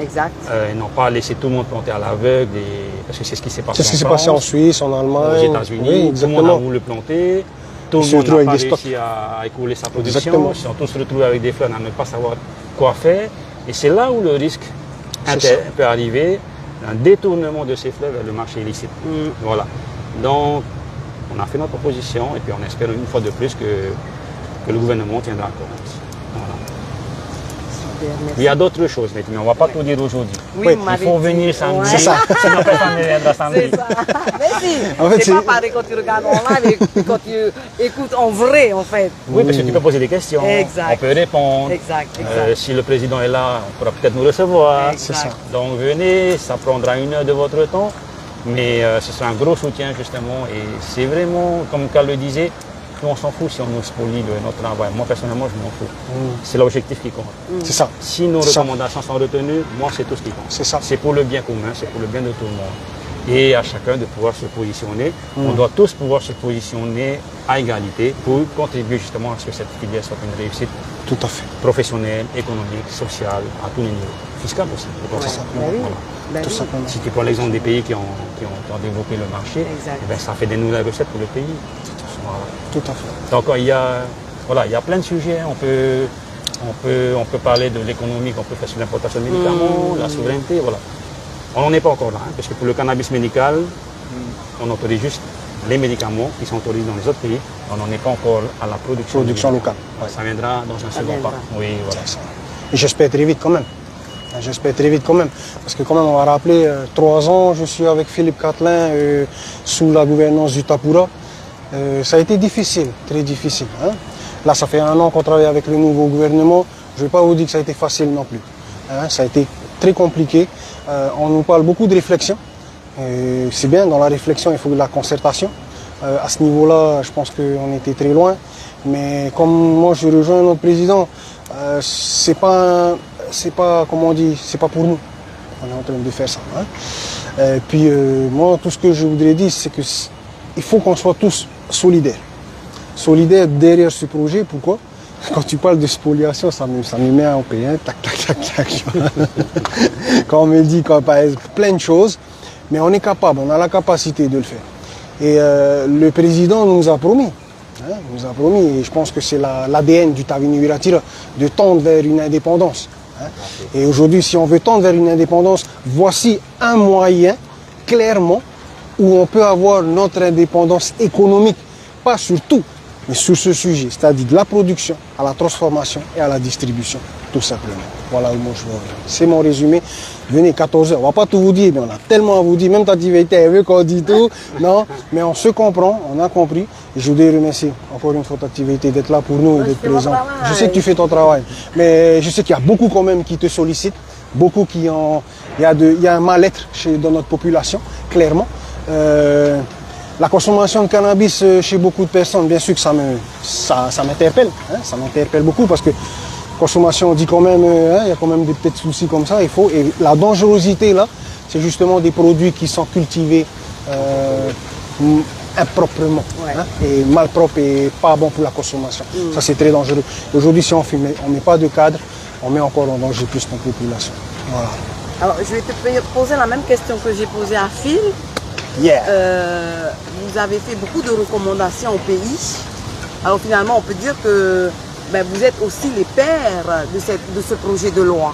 Exact. Et non pas laisser tout le monde planter à l'aveugle, parce que c'est ce qui s'est passé. C'est ce qui s'est passé en Suisse, en Allemagne, aux États-Unis. Tout le monde a voulu planter. Tout le monde n'a pas réussi à écouler sa production. Ils sont tous retrouvés avec des fleurs à ne pas savoir quoi faire. Et c'est là où le risque peut arriver. Un détournement de ces fleurs vers le marché illicite. Voilà. Donc, on a fait notre proposition et puis on espère une fois de plus que le gouvernement tiendra compte. Voilà. Il y a d'autres choses, mais on ne va pas tout dire aujourd'hui. Oui, il faut venir samedi. C'est ça. Sinon, personne ne viendra samedi. C'est ça. Mais si, c'est pas pareil quand tu regardes en live et quand tu écoutes en vrai, en fait. Oui, parce que tu peux poser des questions. Exact. On peut répondre. Exact. Si le président est là, on pourra peut-être nous recevoir. C'est ça. Donc venez, ça prendra 1 heure de votre temps. Mais ce sera un gros soutien justement et c'est vraiment, comme Carl le disait, nous on s'en fout si on nous spolie notre travail. Moi personnellement je m'en fous. C'est l'objectif qui compte. C'est ça. Si nos recommandations sont retenues, moi c'est tout ce qui compte. C'est ça. C'est pour le bien commun, c'est pour le bien de tout le monde. Et à chacun de pouvoir se positionner. On doit tous pouvoir se positionner à égalité pour contribuer justement à ce que cette filière soit une réussite. Tout à fait. Professionnelle, économique, sociale, à tous les niveaux. Fiscale aussi. Tout simplement. Ben Tout oui. simplement. Si tu prends l'exemple des pays qui ont développé le marché, Exact. eh ben, ça fait des nouvelles recettes pour le pays. Voilà. Tout à fait. Donc il y a plein de sujets. On peut parler de l'économique, on peut faire sur l'importation de médicaments, la souveraineté, voilà. On n'en est pas encore là, hein, parce que pour le cannabis médical, on autorise juste les médicaments qui sont autorisés dans les autres pays. On n'en est pas encore à la production. Locale. Ouais, ça viendra dans un second pas. Oui, voilà. Et j'espère très vite quand même. J'espère très vite quand même. Parce que quand même, on va rappeler, 3 ans, je suis avec Philippe Catelin sous la gouvernance du Tapura. Ça a été difficile, très difficile. Hein. Là, ça fait 1 an qu'on travaille avec le nouveau gouvernement. Je ne vais pas vous dire que ça a été facile non plus. Hein. Ça a été très compliqué. On nous parle beaucoup de réflexion. C'est bien, dans la réflexion, il faut de la concertation. À ce niveau-là, je pense qu'on était très loin. Mais comme moi, je rejoins notre président, c'est pas, comment on dit, c'est pas pour nous. On est en train de faire ça. Hein. Puis moi, tout ce que je voudrais dire, c'est que il faut qu'on soit tous solidaires. Solidaires derrière ce projet. Pourquoi? Quand tu parles de spoliation, ça me met en paix. Hein. Tac, tac, tac, tac. Quand on me dit plein de choses, mais on est capable, on a la capacité de le faire. Et le président nous a promis. Hein, nous a promis, et je pense que c'est l'ADN du Tavini Wiratira, de tendre vers une indépendance. Hein. Et aujourd'hui, si on veut tendre vers une indépendance, voici un moyen, clairement, où on peut avoir notre indépendance économique, pas sur tout, mais sur ce sujet, c'est-à-dire de la production, à la transformation et à la distribution, tout simplement. Voilà le mot que je veux dire. C'est mon résumé. Venez, 14h, on ne va pas tout vous dire, mais on a tellement à vous dire, même ta activité, elle veut qu'on dise tout. Non, mais on se comprend, on a compris. Et je voudrais remercier encore une fois ta activité d'être là pour nous et d'être présent. Je sais que tu fais ton travail, mais je sais qu'il y a beaucoup quand même qui te sollicitent, beaucoup qui ont... Il y a un mal-être dans notre population, clairement. La consommation de cannabis chez beaucoup de personnes, bien sûr que ça m'interpelle. Hein, ça m'interpelle beaucoup parce que consommation, on dit quand même, il y a quand même des petits soucis comme ça. Et la dangerosité là, c'est justement des produits qui sont cultivés improprement, hein, et malpropres et pas bon pour la consommation. Ça c'est très dangereux. Aujourd'hui, si on ne met pas de cadre, on met encore en danger plus notre population. Voilà. Alors, je vais te poser la même question que j'ai posée à Phil. Yeah. Vous avez fait beaucoup de recommandations au pays. Alors finalement, on peut dire que vous êtes aussi les pères de ce projet de loi.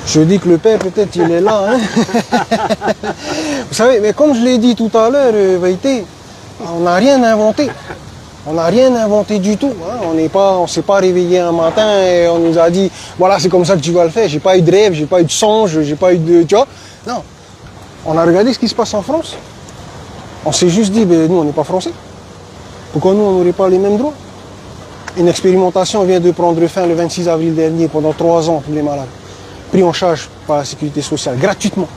Je dis que le père, peut-être, il est là. Hein. Vous savez, mais comme je l'ai dit tout à l'heure, Vaïté, on n'a rien inventé. On n'a rien inventé du tout. Hein. On ne s'est pas réveillé un matin et on nous a dit, voilà, c'est comme ça que tu vas le faire. J'ai pas eu de rêve, j'ai pas eu de songe, j'ai pas eu de... Tu vois? Non. On a regardé ce qui se passe en France. On s'est juste dit, nous, on n'est pas français. Pourquoi nous, on n'aurait pas les mêmes droits? Une expérimentation vient de prendre fin le 26 avril dernier pendant 3 ans pour les malades. Pris en charge par la sécurité sociale, gratuitement,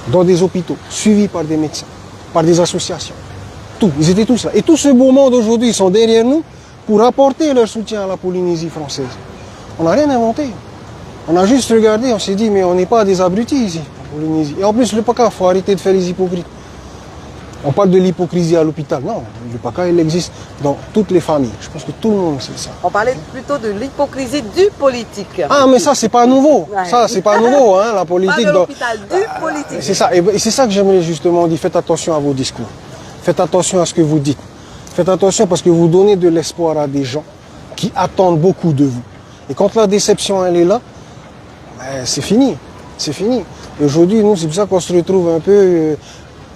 dans des hôpitaux, suivis par des médecins, par des associations. Tout, ils étaient tous là. Et tout ce beau monde aujourd'hui, ils sont derrière nous pour apporter leur soutien à la Polynésie française. On n'a rien inventé. On a juste regardé, on s'est dit, mais on n'est pas des abrutis ici. Et en plus, le PACA, il faut arrêter de faire les hypocrites. On parle de l'hypocrisie à l'hôpital. Non, le PACA, il existe dans toutes les familles. Je pense que tout le monde sait ça. On parlait plutôt de l'hypocrisie du politique. Ah, mais ça, c'est pas nouveau. Ouais. Ça, c'est pas nouveau, hein, la politique. Pas de l'hôpital, du politique. C'est ça. Et c'est ça que j'aimerais justement dire. Faites attention à vos discours. Faites attention à ce que vous dites. Faites attention parce que vous donnez de l'espoir à des gens qui attendent beaucoup de vous. Et quand la déception, elle est là, c'est fini. C'est fini. Et aujourd'hui, nous, c'est pour ça qu'on se retrouve un peu...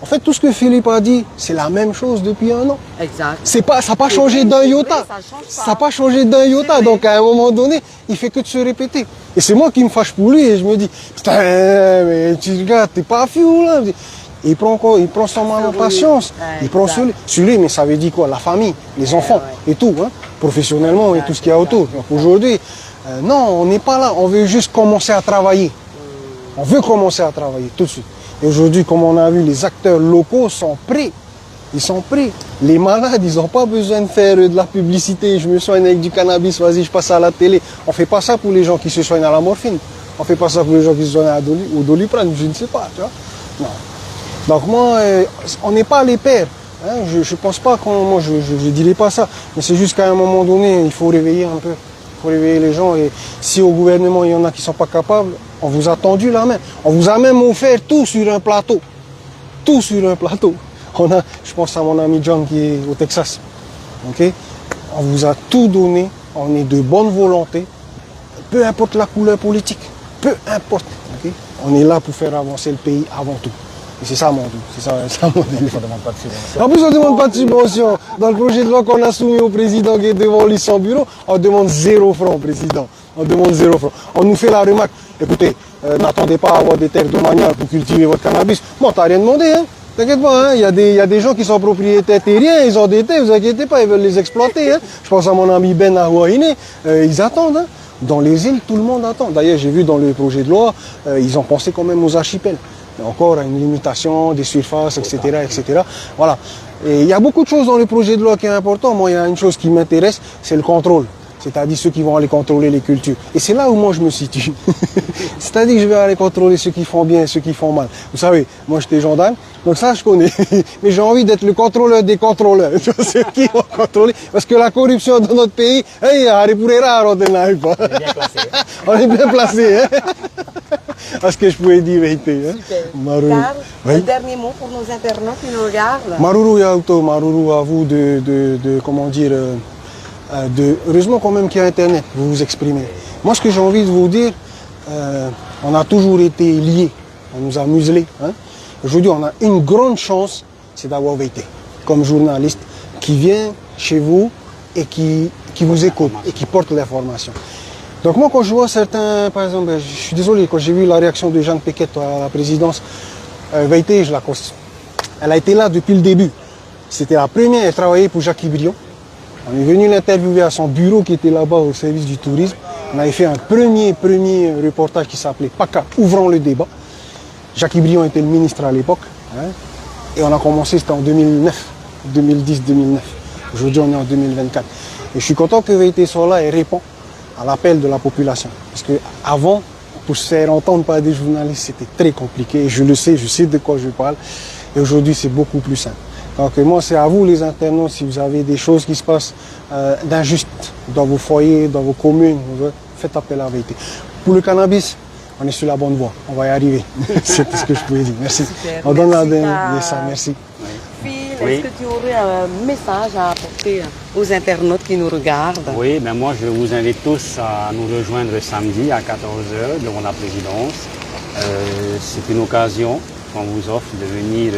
En fait, tout ce que Philippe a dit, c'est la même chose depuis 1 an. Exact. Ça n'a pas changé d'un iota. Ça n'a pas changé d'un iota. Donc, à un moment donné, il fait que de se répéter. Et c'est moi qui me fâche pour lui. Et je me dis, putain, mais tu regardes, t'es pas fou, là. Et il prend son mal en patience. Il prend sur lui, mais ça veut dire quoi? La famille, les enfants et tout, hein, professionnellement et tout ce qu'il y a autour. Donc aujourd'hui, non, on n'est pas là. On veut juste commencer à travailler. On veut commencer à travailler tout de suite. Et aujourd'hui, comme on a vu, les acteurs locaux sont prêts. Ils sont prêts. Les malades, ils n'ont pas besoin de faire de la publicité. Je me soigne avec du cannabis, vas-y, je passe à la télé. On ne fait pas ça pour les gens qui se soignent à la morphine. On ne fait pas ça pour les gens qui se soignent au Doliprane, je ne sais pas, tu vois. Non. Donc moi, on n'est pas les pères. Hein. Je ne pense pas moi je dirais pas ça. Mais c'est juste qu'à un moment donné, il faut réveiller un peu. Il faut réveiller les gens. Et si au gouvernement, il y en a qui ne sont pas capables, on vous a tendu la main. On vous a même offert tout sur un plateau. Tout sur un plateau. Je pense à mon ami John qui est au Texas. Okay? On vous a tout donné, on est de bonne volonté, peu importe la couleur politique, peu importe. Okay? On est là pour faire avancer le pays avant tout. Et c'est ça mon but. C'est ça mon délire. On ne demande pas de subvention. En plus, on ne demande pas de subvention. Dans le projet de loi qu'on a soumis au président qui est devant lui son bureau, on demande 0 francs au président. On demande 0 francs. On nous fait la remarque. Écoutez, n'attendez pas à avoir des terres domaniales pour cultiver votre cannabis. Bon, t'as rien demandé, hein. T'inquiète pas, hein, il y a des gens qui sont propriétaires terriens, ils ont des terres, vous inquiétez pas, ils veulent les exploiter. Hein. Je pense à mon ami Ben Ahouaïné, ils attendent. Hein. Dans les îles, tout le monde attend. D'ailleurs, j'ai vu dans le projet de loi, ils ont pensé quand même aux archipels. Encore à une limitation des surfaces, etc., etc. Voilà. Et il y a beaucoup de choses dans le projet de loi qui est important. Moi, il y a une chose qui m'intéresse, c'est le contrôle. C'est-à-dire ceux qui vont aller contrôler les cultures. Et c'est là où moi je me situe. C'est-à-dire que je vais aller contrôler ceux qui font bien et ceux qui font mal. Vous savez, moi j'étais gendarme, donc ça je connais. Mais j'ai envie d'être le contrôleur des contrôleurs. Ceux qui vont contrôler. Parce que la corruption dans notre pays, hey, on n'arrive pas. On est bien placé. Hein. Parce que je pouvais dire vérité. Hein. Super. Carl, oui. Un dernier mot pour nos internautes qui nous regardent. Maruru Yauto, Maruru à vous de comment dire... heureusement quand même qu'il y a Internet, vous vous exprimez. Moi ce que j'ai envie de vous dire, on a toujours été liés, on nous a muselés. Hein. Aujourd'hui on a une grande chance, c'est d'avoir été comme journaliste qui vient chez vous et qui vous écoute et qui porte l'information. Donc moi quand je vois certains, par exemple, je suis désolé, quand j'ai vu la réaction de Jeanne Péquette à la présidence, Veilleté, je la cause. Elle a été là depuis le début. C'était la première, elle travaillait pour Jacques Brion. On est venu l'interviewer à son bureau qui était là-bas au service du tourisme. On avait fait un premier reportage qui s'appelait PACA, ouvrons le débat. Jacques Brion était le ministre à l'époque. Hein, et on a commencé, c'était en 2009, 2010-2009. Aujourd'hui, on est en 2024. Et je suis content que VT soit là et répond à l'appel de la population. Parce qu'avant, pour se faire entendre par des journalistes, c'était très compliqué. Et je le sais, je sais de quoi je parle. Et aujourd'hui, c'est beaucoup plus simple. Donc moi, c'est à vous les internautes, si vous avez des choses qui se passent d'injustes dans vos foyers, dans vos communes, faites appel à la vérité. Pour le cannabis, on est sur la bonne voie, on va y arriver. C'est tout ce que je pouvais dire. Merci. Super. On donne ça, merci. Phil, est-ce que tu aurais un message à apporter aux internautes qui nous regardent? Oui, ben moi je vous invite tous à nous rejoindre samedi à 14h devant la présidence. C'est une occasion qu'on vous offre de venir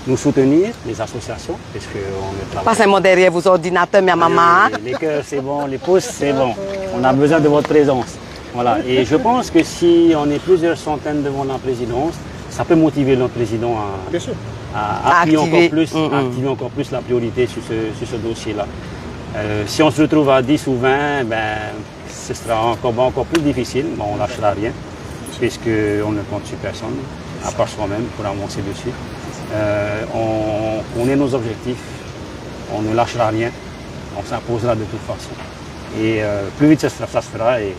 nous soutenir, les associations, parce qu'on ne travaille pas. Passez-moi derrière vos ordinateurs, ma maman. Les cœurs, c'est bon, les pouces, c'est bon. On a besoin de votre présence. Voilà. Et je pense que si on est plusieurs centaines devant la présidence, ça peut motiver notre président à appuyer encore plus la priorité sur ce dossier-là. Si on se retrouve à 10 ou 20, ben, ce sera encore plus difficile, mais on ne lâchera rien, puisqu'on ne compte sur personne, à part soi-même, pour avancer dessus. On est nos objectifs, on ne lâchera rien, on s'imposera de toute façon. Et plus vite ça se fera et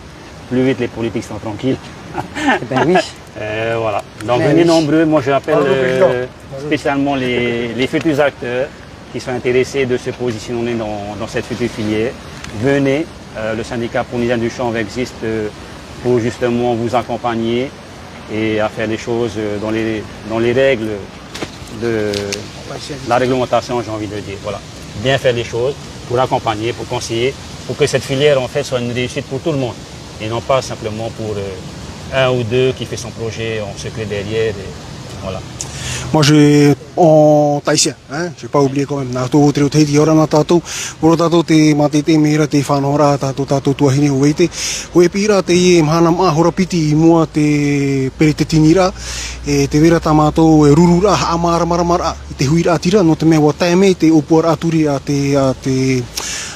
plus vite les politiques sont tranquilles. Ben oui. Voilà. Donc venez nombreux, moi j'appelle spécialement les futurs acteurs qui sont intéressés de se positionner dans cette future filière. Venez, le syndicat Ponysien du Chanvre existe pour justement vous accompagner et à faire les choses dans les règles de la réglementation, j'ai envie de dire. Voilà. Bien faire les choses pour accompagner, pour conseiller, pour que cette filière en fait soit une réussite pour tout le monde et non pas simplement pour un ou deux qui fait son projet en secret derrière. Et voilà. Moi, en tahitien, hein, je n'ai pas oublié quand même. Nato o te rotei ora na tatou, ora tatou te matete mera te whanora tatou tuahine o weite. O e pira te ie mhana maa horapiti I mua te pere te tinira, e te vera tamatou e rurura ha amara maramara, I te huira atira no te mea wa taime te opuar aturi a te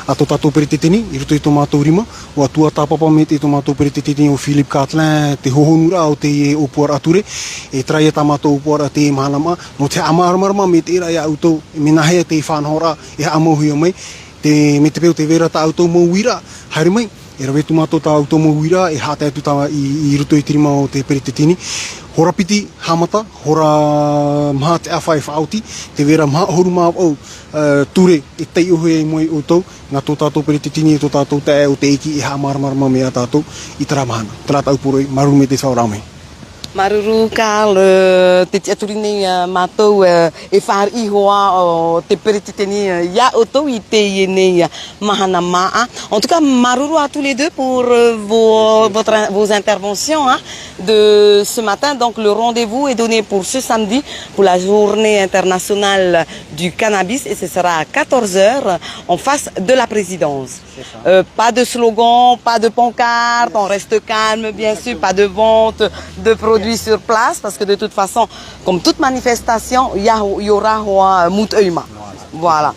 ato tatou pere te teni, I roto I tō mātou rima, o atua tāpapa me te tō mātou pere te teni o Philip Catlin, te hohonura o te Opuara Ature, e trai e tā mātou Opuara te mahanama, no te amaramarama me te ira e autou, me nahea te whanhora, e amohui o mai, me te peo te vera tā autou mō wira, haere mai, e rawe tu mātou tā autou mō wira, e hātai atu tā I roto I te rima o te pere te teni, hora piti hamata, hora maha te awhai whaauti, te vera maha horu maa au ture e tei uhe e moe o tau, ngā tō tātou pere te tini e tō tātou te o te eki e ha maramarama mea tātou I tara mahana. Tara tau poroi, maru me te whaoramai. Maruru, Karl, te tiaturine mātou e whār ihoa o te pere te teni ia o tau I te iene mahana maa. En tout cas, maruru à tous les deux pour vos interventions de ce matin. Donc le rendez-vous est donné pour ce samedi, pour la journée internationale du cannabis et ce sera à 14h en face de la présidence. Pas de slogan, pas de pancarte, on reste calme bien sûr, pas de vente de produits sur place parce que de toute façon, comme toute manifestation, il y aura Mouteuima. Voilà.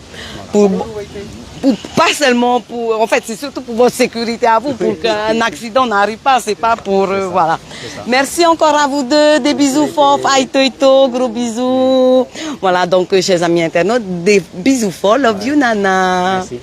Pas seulement pour, en fait, c'est surtout pour votre sécurité à vous, pour qu'un accident n'arrive pas, c'est pas pour, voilà. Merci encore à vous deux, des bisous forts, aïtoito, gros bisous. Voilà, donc, chers amis internautes, des bisous forts, love you, Nana. Merci.